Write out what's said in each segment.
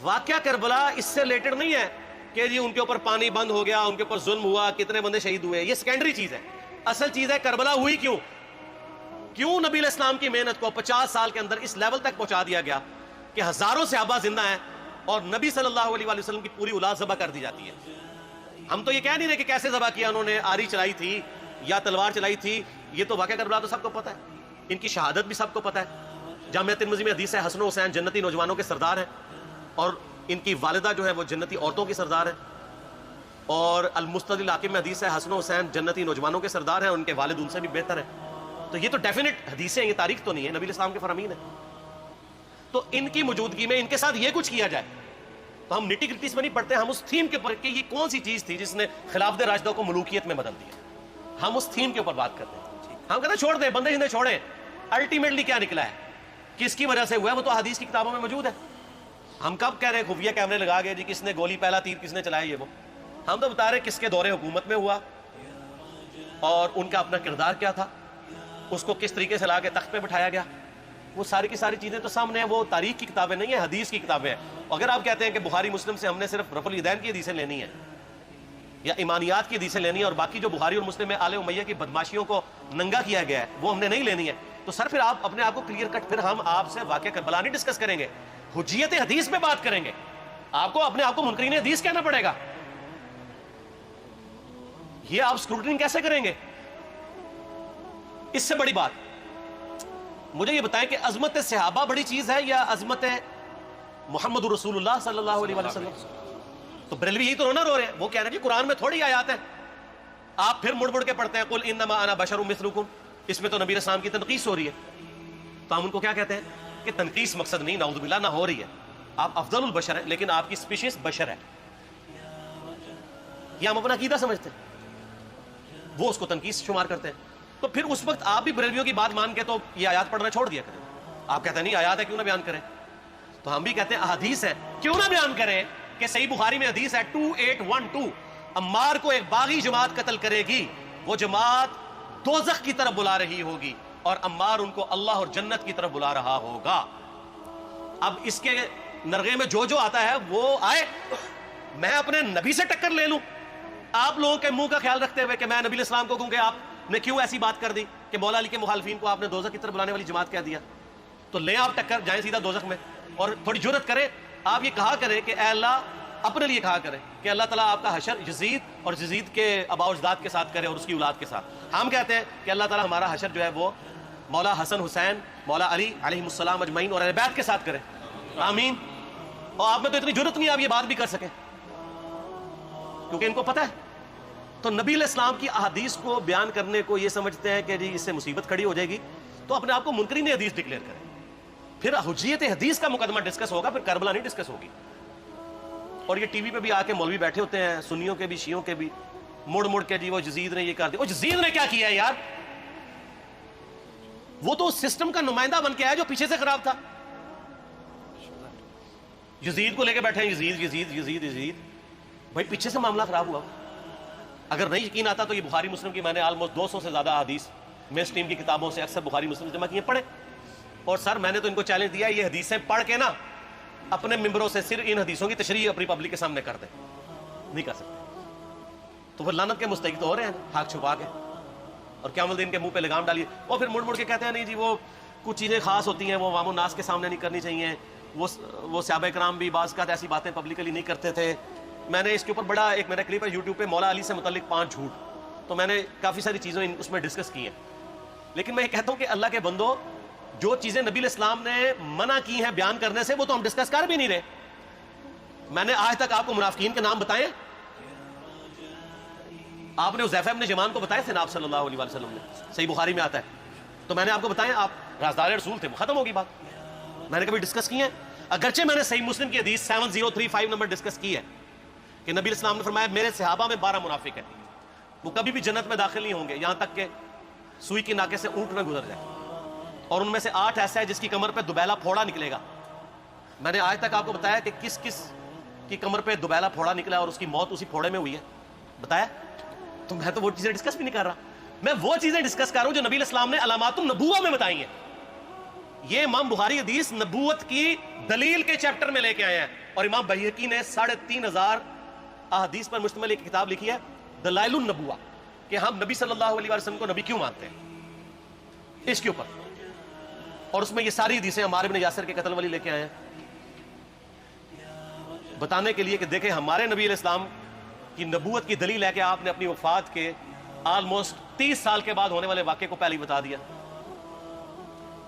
واقعہ کربلا اس سے ریلیٹڈ نہیں ہے کہ جی ان کے اوپر پانی بند ہو گیا، ان کے اوپر ظلم ہوا، کتنے بندے شہید ہوئے، یہ سیکنڈری چیز ہے. اصل چیز ہے کربلا ہوئی کیوں، کیوں نبی علیہ السلام کی محنت کو 50 سال کے اندر اس لیول تک پہنچا دیا گیا کہ ہزاروں صحابہ زندہ ہیں اور نبی صلی اللہ علیہ وآلہ وسلم کی پوری اولاد ذبح کر دی جاتی ہے. ہم تو یہ کہہ نہیں رہے کہ کیسے ذبح کیا انہوں نے، آری چلائی تھی یا تلوار چلائی تھی، یہ تو واقعہ کربلا تو سب کو پتہ ہے، ان کی شہادت بھی سب کو پتہ ہے. جامعہ ترمذی میں حدیث ہے حسن و حسین جنتی نوجوانوں کے سردار ہیں اور ان کی والدہ جو ہے وہ جنتی عورتوں کی سردار ہیں. اور المستدرک الحاکم میں حدیث ہے حسن و حسین جنتی نوجوانوں کے سردار ہیں اور ان کے والد ان سے بھی بہتر ہیں. تو یہ تو ڈیفینٹ حدیثیں ہیں، یہ تاریخ تو نہیں ہے، نبی علیہ السلام کے فرامین ہے. تو ان کی موجودگی میں ان کے ساتھ یہ کچھ کیا جائے تو ہم نٹی گرٹی میں نہیں پڑھتے، ہم اس تھیم کے اوپر کہ یہ کون سی چیز تھی جس نے خلافت راشدہ کو ملوکیت میں بدل دیا، ہم اس تھیم کے اوپر بات کرتے ہیں. ہم کہتے ہیں چھوڑ دیں، بندے جنہیں چھوڑیں، الٹیمیٹلی کیا نکلا ہے، کس کی وجہ سے ہوا ہے، وہ تو حدیث کی کتابوں میں موجود ہے. ہم کب کہہ رہے ہیں خفیہ کیمرے لگا گئے جی کس نے گولی پہلا تیر کس نے چلایا، یہ وہ ہم تو بتا رہے کس کے دور حکومت میں ہوا اور ان کا اپنا کردار کیا تھا، اس کو کس طریقے سے لا کے تخت پہ بٹھایا گیا. وہ ساری کی ساری چیزیں تو سامنے ہیں، وہ تاریخ کی کتابیں نہیں ہیں، حدیث کی کتابیں ہیں. اگر آپ کہتے ہیں کہ بخاری مسلم سے ہم نے صرف رفع الیدین کی حدیثیں لینی ہیں یا ایمانیات کی حدیثیں لینی ہے اور باقی جو بخاری اور مسلم میں آل امیہ کی بدماشیوں کو ننگا کیا گیا ہے وہ ہم نے نہیں لینی ہے، تو سر پھر آپ اپنے آپ کو کلیئر کٹ، پھر ہم آپ سے واقعہ کربلا نہیں ڈسکس کریں گے، حجیت حدیث پہ بات کریں گے. آپ کو اپنے آپ کو منکرین حدیث کہنا پڑے گا. یہ آپ اسکروٹنگ کیسے کریں گے؟ اس سے بڑی بات مجھے یہ بتائیں کہ عظمت صحابہ بڑی چیز ہے یا عظمت محمد رسول اللہ صلی اللہ علیہ وسلم؟ تو بریلوی یہی تو رو رہے ہیں، وہ کہہ رہے ہیں جی قرآن میں تھوڑی آیات ہیں. آپ پھر مڑ مڑ کے پڑھتے ہیں قل انما انا بشر مثلکم، اس میں تو نبی اسلام کی تنقیص ہو رہی ہے. تو ہم ان کو کیا کہتے ہیں کہ تنقیص مقصد نہیں، نعوذ باللہ نہ ہو رہی ہے، آپ افضل البشر ہیں لیکن آپ کی سپیشیز بشر ہے، یہ ہم اپنا عقیدہ سمجھتے ہیں، وہ اس کو تنقیص شمار کرتے ہیں. تو پھر اس وقت آپ بھی بریلویوں کی بات مان کے تو یہ آیات پڑھنا چھوڑ دیا کریں. آپ کہتے ہیں نہیں آیات ہے کیوں نہ بیان کریں، تو ہم بھی کہتے ہیں احادیث ہے کیوں نہ بیان کریں. کہ صحیح بخاری میں حدیث ہے 2812 عمار کو ایک باغی جماعت قتل کرے گی، وہ جماعت دوزخ کی طرف بلا رہی ہوگی اور عمار ان کو اللہ اور جنت کی طرف بلا رہا ہوگا. اب اس کے نرغے میں جو جو آتا ہے وہ آئے، میں اپنے نبی سے ٹکر لے لوں آپ لوگوں کے منہ کا خیال رکھتے ہوئے کہ میں نبی علیہ السلام کو کہوں کہ آپ نے کیوں ایسی بات کر دی کہ مولا علی کے مخالفین کو آپ نے دوزخ کی طرف بلانے والی جماعت کہہ دیا. تو لیں آپ ٹکر، جائیں سیدھا دوزخ میں اور تھوڑی جرت کریں آپ یہ کہا کریں کہ اے اللہ، اپنے لیے کہا کریں کہ اللہ تعالیٰ آپ کا حشر یزید اور یزید کے آباء و اجداد کے ساتھ کرے اور اس کی اولاد کے ساتھ. ہم کہتے ہیں کہ اللہ تعالیٰ ہمارا حشر جو ہے وہ مولا حسن حسین، مولا علی علیہ السلام اجمعین اور اہل بیت کے ساتھ کرے، آمین. اور آپ میں تو اتنی جرت نہیں آپ یہ بات بھی کر سکیں کیونکہ ان کو پتہ ہے. تو نبی علیہ السلام کی احادیث کو بیان کرنے کو یہ سمجھتے ہیں کہ جی اس سے مصیبت کھڑی ہو جائے گی تو اپنے آپ کو منکرین حدیث ڈکلیئر کریں. پھر حجیت حدیث کا مقدمہ ڈسکس ہوگا، پھر کربلا نہیں ڈسکس ہوگی. اور یہ ٹی وی پہ بھی آ کے مولوی بیٹھے ہوتے ہیں، سنیوں کے بھی شیعوں کے بھی، مڑ مڑ کے جی وہ یزید نے یہ کر دیا. وہ یزید نے کیا کیا ہے یار؟ وہ تو اس سسٹم کا نمائندہ بن کے آیا جو پیچھے سے خراب تھا. یزید کو لے کے بیٹھے ہیں، یزید یزید یزید یزید، بھائی پیچھے سے معاملہ خراب ہوا. اگر نہیں یقین آتا تو یہ بخاری مسلم کی میں نے آلموسٹ 200 سے زیادہ حدیث مین اسٹریم کی کتابوں سے اکثر بخاری مسلم جمع کیے پڑھے. اور سر میں نے تو ان کو چیلنج دیا یہ حدیثیں پڑھ کے نا اپنے ممبروں سے صرف ان حدیثوں کی تشریح اپنی پبلک کے سامنے کر دیں. نہیں کر سکتے تو پھر لعنت کے مستحق تو ہو رہے ہیں ہاتھ چھپا کے، اور قیامت دن کے منہ پہ لگام ڈالیے. اور پھر مڑ مڑ کے کہتے ہیں نہیں جی وہ کچھ چیزیں خاص ہوتی ہیں وہ عوام الناس کے سامنے نہیں کرنی چاہیے. وہ صحابہ کرام بھی بعض کا ایسی باتیں پبلکلی نہیں کرتے تھے. میں نے اس کے اوپر بڑا ایک میرا کلپ ہے یوٹیوب پہ، مولا علی سے متعلق 5 جھوٹ، تو میں نے کافی ساری چیزیں اس میں ڈسکس کی ہیں. لیکن میں یہ کہتا ہوں کہ اللہ کے بندو، جو چیزیں نبی علیہ السلام نے منع کی ہیں بیان کرنے سے وہ تو ہم ڈسکس کر بھی نہیں رہے. میں نے آج تک آپ کو منافقین کے نام بتائے؟ آپ نے حذیفہ ابن یمان کو بتایا تھے نا آپ صلی اللہ علیہ وسلم نے، صحیح بخاری میں آتا ہے. تو میں نے آپ کو بتایا آپ رازدار رسول تھے، ختم ہوگی بات. میں نے کبھی ڈسکس کی ہے؟ اگرچہ میں نے صحیح مسلم کی حدیث 7035 نمبر ڈسکس کی ہے کہ نبی علیہ السلام نے فرمایا میرے صحابہ میں 12 منافق ہیں، وہ کبھی بھی جنت میں داخل نہیں ہوں گے یہاں تک کہ سوئی کی ناکے سے اونٹ نہ گزر جائے. اور ان میں سے 8 ایسا ہے جس کی کمر پہ دوبیلا پھوڑا نکلے گا. میں نے آج تک آپ کو بتایا کہ کس کس کی کمر پہ دوبیلا پھوڑا نکلا اور اس کی موت اسی پھوڑے میں ہوئی ہے؟ بتایا؟ تو میں تو وہ چیزیں ڈسکس بھی نہیں کر رہا، میں وہ چیزیں ڈسکس کر رہا ہوں جو نبی علیہ السلام نے علامات النبوہ میں بتائی ہیں. یہ امام بخاری حدیث نبوت کی دلیل کے چیپٹر میں لے کے آئے ہیں، اور امام بہقی نے 3,500 احادیث پر مشتمل ایک کتاب لکھی ہے دلائل النبوہ، کہ ہم نبی صلی اللہ علیہ وسلم کو نبی کیوں مانتے ہیں، اس کے اوپر، اور اس میں یہ ساری حدیثیں عمار بن یاسر کے قتل والی لے کے آئے ہیں، بتانے کے لیے کہ دیکھیں ہمارے نبی علیہ السلام کی نبوت کی دلیل ہے کہ آپ نے اپنی وفات کے آلموسٹ 30 سال کے بعد ہونے والے واقعے کو پہلے ہی بتا دیا۔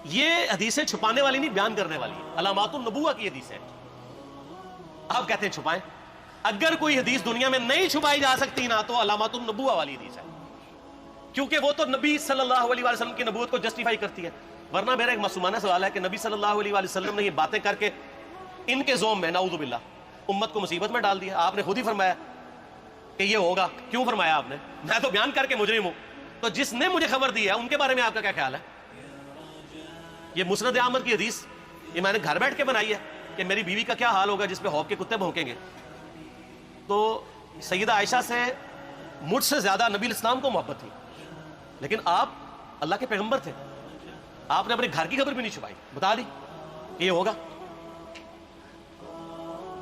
یہ حدیثیں چھپانے والی نہیں، بیان کرنے والی ہیں، علامات النبوہ کی حدیث ہے۔ آپ کہتے ہیں چھپائیں، اگر کوئی حدیث دنیا میں نہیں چھپائی جا سکتی نا تو علامات النبوہ والی حدیث ہے، کیونکہ وہ تو نبی صلی اللہ علیہ وسلم کی نبوت کو جسٹیفائی کرتی ہے۔ ورنہ میرا ایک معصومانہ سوال ہے کہ نبی صلی اللہ علیہ وسلم نے یہ باتیں کر کے ان کے زوم میں نعوذ باللہ امت کو مصیبت میں ڈال دیا۔ آپ نے خود ہی فرمایا کہ یہ ہوگا، کیوں فرمایا آپ نے؟ میں تو بیان کر کے مجرم ہوں، تو جس نے مجھے خبر دی ہے ان کے بارے میں آپ کا کیا خیال ہے؟ یہ مسند احمد کی حدیث یہ میں نے گھر بیٹھ کے بنائی ہے کہ میری بیوی کا کیا حال ہوگا جس پہ خوف کے کتے بھونکیں گے۔ تو سیدہ عائشہ سے مجھ سے زیادہ نبی الاسلام کو محبت تھی، لیکن آپ اللہ کے پیغمبر تھے، آپ نے اپنے گھر کی خبر بھی نہیں چھپائی، بتا دی کہ یہ ہوگا۔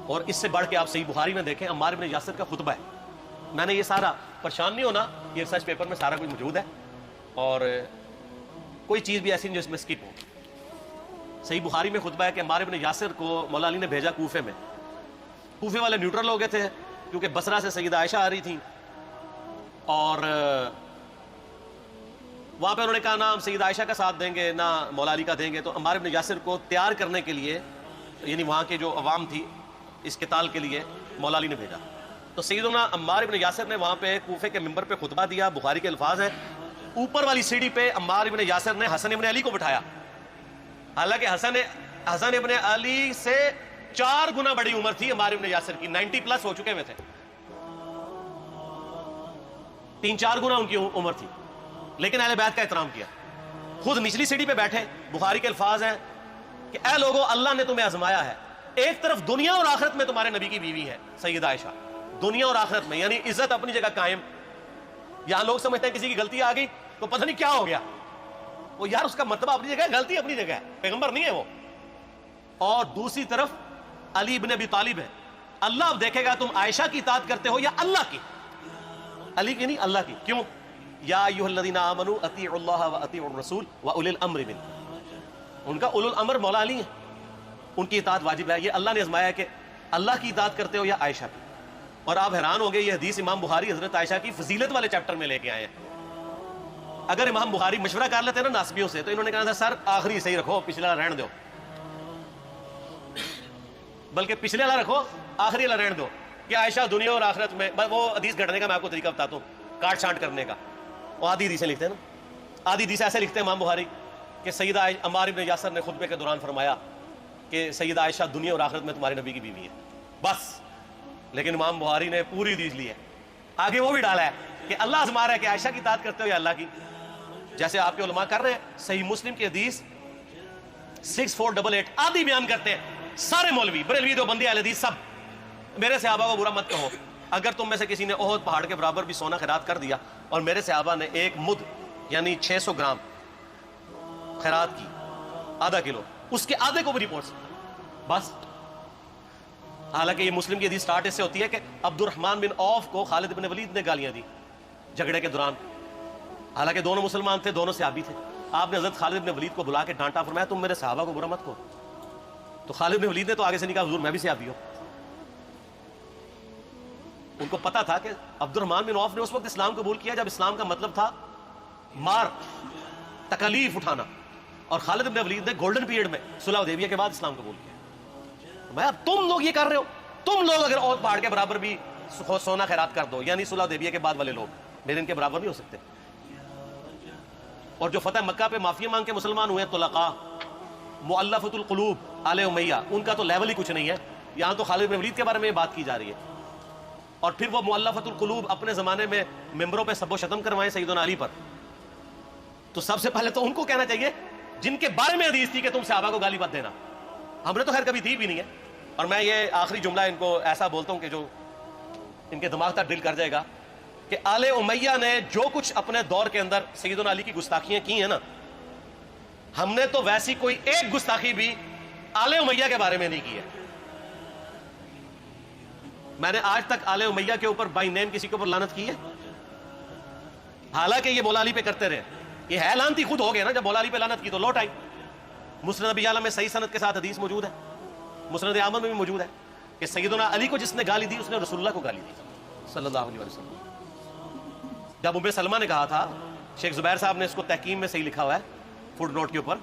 اور اس سے بڑھ کے آپ صحیح بخاری میں دیکھیں عمار بن یاسر کا خطبہ ہے، میں نے یہ سارا، پریشان نہیں ہونا، یہ ریسرچ پیپر میں سارا کچھ موجود ہے، اور کوئی چیز بھی ایسی نہیں جو اس میں سکپ ہو۔ صحیح بخاری میں خطبہ ہے کہ عمار بن یاسر کو مولا علی نے بھیجا کوفے میں، کوفے والے نیوٹرل ہو گئے تھے کیونکہ بصرہ سے سیدہ عائشہ آ رہی تھیں، اور وہاں پہ انہوں نے کہا نہ ہم سیدہ عائشہ کا ساتھ دیں گے نہ مولا علی کا دیں گے، تو عمار بن یاسر کو تیار کرنے کے لیے، یعنی وہاں کے جو عوام تھی اس قتال کے لیے، مولا علی نے بھیجا۔ تو سیدنا عمار بن یاسر نے وہاں پہ کوفے کے ممبر پہ خطبہ دیا، بخاری کے الفاظ ہیں، اوپر والی سیڑھی پہ عمار بن یاسر نے حسن ابن علی کو بٹھایا، حالانکہ حسن ابن علی سے 4 گنا بڑی عمر تھی عمار بن یاسر کی، 90 پلس ہو چکے ہوئے تھے، 3-4 گنا ان کی عمر تھی، لیکن اہل بیت کا احترام کیا، خود نچلی سیڑھی پہ بیٹھے۔ بخاری کے الفاظ ہیں کہ اے لوگو اللہ نے تمہیں آزمایا ہے، ایک طرف دنیا اور آخرت میں تمہارے نبی کی بیوی ہے سیدہ عائشہ، دنیا اور آخرت میں، یعنی عزت اپنی جگہ قائم۔ یہاں لوگ سمجھتے ہیں کسی کی غلطی آ گئی تو پتہ نہیں کیا ہو گیا، وہ یار اس کا مطلب اپنی جگہ ہے، غلطی اپنی جگہ ہے، پیغمبر نہیں ہے وہ۔ اور دوسری طرف علی بن ابی طالب ہے، اللہ اب دیکھے گا تم عائشہ کی اطاعت کرتے ہو یا اللہ کی، علی کی نہیں اللہ کی۔ کیوں؟ یا ایھا الذین آمنوا اطیعوا اللہ واطیعوا الرسول واولی الامر منکم، ان کا اولو الامر مولا علی ہیں، ان کی اطاعت واجب ہے۔ یہ اللہ نے آزمایا ہے کہ اللہ کی اطاعت کرتے ہو یا عائشہ کی۔ اور آپ حیران ہو گئے، یہ حدیث امام بخاری حضرت عائشہ کی فضیلت والے چیپٹر میں لے کے آئے ہیں۔ اگر امام بخاری مشورہ کر لیتے نا ناسبیوں سے تو انہوں نے کہا تھا سر آخری صحیح رکھو، پچھلا رہن دو، بلکہ پچھلے والا رکھو آخری والا رہن دو، کہ عائشہ دنیا اور آخرت میں۔ وہ حدیث گھڑنے کا میں آپ کو طریقہ بتاتا ہوں، کاٹ چھانٹ کرنے کا۔ وہ آدھی حدیثیں لکھتے ہیں نا، آدھی حدیث ایسے لکھتے ہیں امام بخاری کہ سیدہ عمار بن یاسر نے خطبے کے دوران فرمایا کہ سیدہ عائشہ دنیا اور آخرت میں تمہارے نبی کی بیوی ہے، بس۔ لیکن امام بخاری نے پوری حدیث لی ہے، آگے وہ بھی ڈالا ہے کہ اللہ آزما رہا ہے کہ عائشہ کی اطاعت کرتے ہو یا اللہ کی، جیسے آپ کے علماء کر رہے ہیں۔ صحیح مسلم کی حدیث 6488 آدھی بیان کرتے ہیں سارے مولوی، بریلوی، دیوبندی، اہل حدیث، سب۔ میرے صحابہ کو برا مت کہو، اگر تم میں سے کسی نے احد پہاڑ کے برابر بھی سونا خیرات کر دیا اور میرے صحابہ نے 1 مد یعنی 600 گرام خیرات کی، آدھا کلو، اس کے آدھے کو بھی رپورٹ بس۔ حالانکہ یہ مسلم کی حدیث سٹارٹ اس سے ہوتی ہے کہ عبد الرحمن بن عوف کو خالد بن ولید نے گالیاں دی جھگڑے کے دوران، حالانکہ دونوں مسلمان تھے، دونوں صحابی تھے۔ آپ نے حضرت خالد بن ولید کو بلا کے ڈانٹا، فرمایا تم میرے صحابہ کو برا مت کہو۔ تو خالد بن ولید نے تو آگے سے نہیں کہا حضور میں بھی صحابی ہوں۔ ان کو پتا تھا کہ عبد الرحمن بن عوف نے اس وقت اسلام قبول کیا جب اسلام کا مطلب تھا مار، تکالیف اٹھانا، اور خالد بن ولید نے گولڈن پیریڈ میں صلح حدیبیہ کے بعد اسلام قبول کیا۔ میں اب تم لوگ یہ کر رہے ہو، تم لوگ اگر احد پہاڑ کے برابر بھی سونا خیرات کر دو، یعنی صلح حدیبیہ کے بعد والے لوگ میرے ان کے برابر نہیں ہو سکتے۔ اور جو فتح مکہ پہ معافی مانگ کے مسلمان ہوئے طلقاء، مؤلفۃ القلوب، آل امیہ، ان کا تو لیول ہی کچھ نہیں ہے۔ یہاں تو خالد بن ولید کے بارے میں یہ بات کی جا رہی ہے، اور پھر وہ مؤلفۃ القلوب اپنے زمانے میں ممبروں پہ سب و شتم کروائیں سیدنا علی پر۔ تو سب سے پہلے تو ان کو کہنا چاہیے جن کے بارے میں حدیث تھی کہ تم صحابہ کو گالی مت دینا، ہم نے تو خیر کبھی دی بھی نہیں ہے۔ اور میں یہ آخری جملہ ان کو ایسا بولتا ہوں کہ جو ان کے دماغ تک ڈل کر جائے گا، کہ آل امیہ نے جو کچھ اپنے دور کے اندر سیدنا علی کی گستاخیاں کی ہیں نا، ہم نے تو ویسی کوئی ایک گستاخی بھی آل امیہ کے بارے میں نہیں کی ہے. میں نے آج تک آل امیہ کے اوپر بائی نیم کسی کے اوپر لعنت کی ہے؟ حالانکہ یہ مولا علی پہ کرتے رہے. یہ ہے لعنتی خود ہو گئے نا. جب مولا علی پہ لعنت کی تو لوٹ آئی. مسند ابی یعلا میں صحیح سند کے ساتھ حدیث موجود ہے, مسند احمد میں بھی موجود ہے کہ سیدنا علی کو جس نے گالی دی اس نے رسول اللہ کو گالی دی صلی اللہ علیہ وسلم. جب ام سلمہ نے کہا تھا, شیخ زبیر صاحب نے اس کو تحکیم میں صحیح لکھا ہوا ہے فوٹ نوٹ کے اوپر,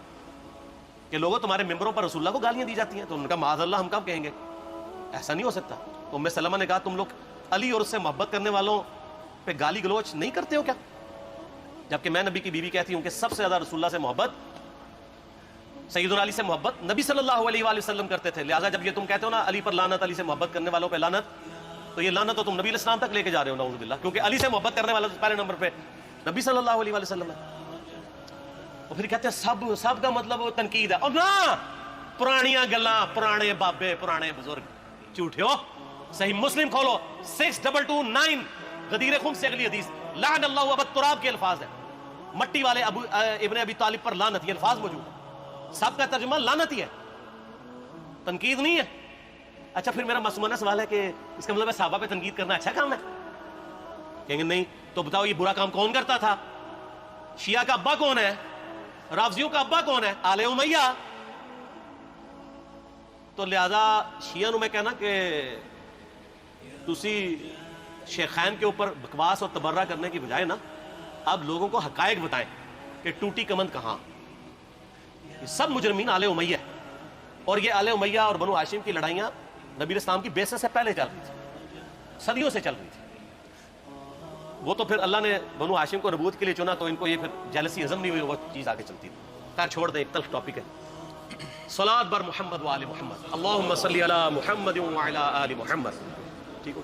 کہ لوگوں تمہارے ممبروں پر رسول اللہ کو گالیاں دی جاتی ہیں, تو ان کا معاذ اللہ ہم کب کہیں گے, ایسا نہیں ہو سکتا. تو ام سلمہ نے کہا تم لوگ علی اور اس سے محبت کرنے والوں پہ گالی گلوچ نہیں کرتے ہو کیا؟ جبکہ میں نبی کی بیوی کہتی ہوں کہ سب سے زیادہ رسول اللہ سے محبت, سیدنا علی سے محبت نبی صلی اللہ علیہ وآلہ وسلم کرتے تھے. لہٰذا جب یہ تم کہتے ہو نا علی پر لعنت, علی سے محبت کرنے والوں پہ لعنت, تو یہ لعنت تو تم نبی علیہ السلام تک لے کے جا رہے ہو نعوذ باللہ, کیونکہ علی سے محبت کرنے والا پہلے نمبر پہ نبی صلی اللہ علیہ وآلہ وسلم ہے. اور پھر کہتے ہیں سب کا مطلب تنقید ہے. اور نہ, پرانیاں گلاں, پرانے بابے, پرانے بزرگ, جھوٹے ہو. صحیح مسلم کھولو 6229 غدیر خم سے اگلی حدیث, لعن اللہ ابا التراب کے الفاظ ہے, مٹی والے ابن ابی طالب پر لعنت, یہ الفاظ موجود ہے. سب کا ترجمہ لعنت ہی ہے, تنقید نہیں ہے. اچھا پھر میرا معصومانہ سوال ہے کہ اس کا مطلب ہے صحابہ پہ تنقید کرنا اچھا کام ہے؟ کہیں گے نہیں. تو بتاؤ یہ برا کام کون کرتا تھا؟ شیعہ کا ابا کون ہے؟ رافضیوں کا ابا کون ہے؟ آل امیہ. تو لہذا شیعہ نو میں کہنا کہ تسی شیخین کے اوپر بکواس اور تبرہ کرنے کی بجائے نا اب لوگوں کو حقائق بتائیں کہ ٹوٹی کمند کہاں. یہ سب مجرمین آل امیہ ہے, اور یہ آل امیہ اور بنو ہاشم کی لڑائیاں نبی علیہ السلام کی بعثت سے پہلے چل رہی تھی, صدیوں سے چل رہی تھی. وہ تو پھر اللہ نے بنو ہاشم کو نبوت کے لیے چنا, تو ان کو یہ پھر جیلسی ہضم نہیں ہوئی, وہ چیز آگے چلتی تھی. خیر چھوڑ دیں, ایک تلخ ٹاپک ہے. صلاۃ بر محمد و آل محمد, اللہم صلی علی محمد و علی آل محمد. ٹھیک ہو.